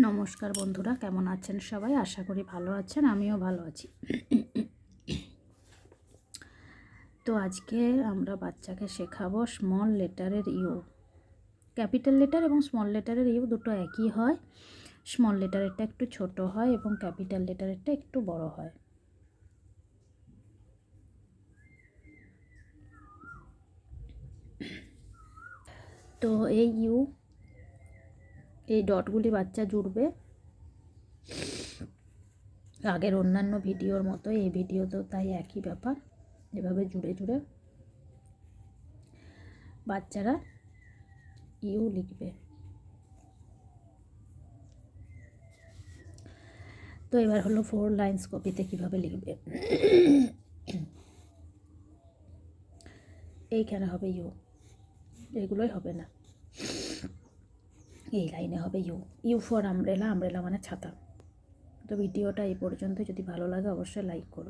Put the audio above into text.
নমস্কার বন্ধুরা, কেমন আছেন সবাই? আশা করি ভালো আছেন, আমিও ভালো আছি। তো আজকে আমরা বাচ্চাকে শেখাবো স্মল লেটারের ইউ। ক্যাপিটাল লেটার এবং স্মল লেটারের ইউ দুটো একই হয়। স্মল লেটারেরটা একটু ছোট হয় এবং ক্যাপিটাল লেটারেরটা একটু বড় হয়। তো এই ডটগুলি বাচ্চা জুড়বে। আগের অন্যান্য ভিডিওর মতো এই ভিডিওতেও তাই একই ব্যাপার, এভাবে জুড়ে জুড়ে বাচ্চারা ইউ লিখবে। তো এবার হলো 4 লাইন্স কপিতে কিভাবে লিখবে। এইখানে হবে ইউ, এগুলোই হবে না, এই লাইনে হবে U. U for umbrella, umbrella মানে ছাতা। তো ভিডিওটা এই পর্যন্ত, যদি ভালো লাগে অবশ্যই লাইক করুন।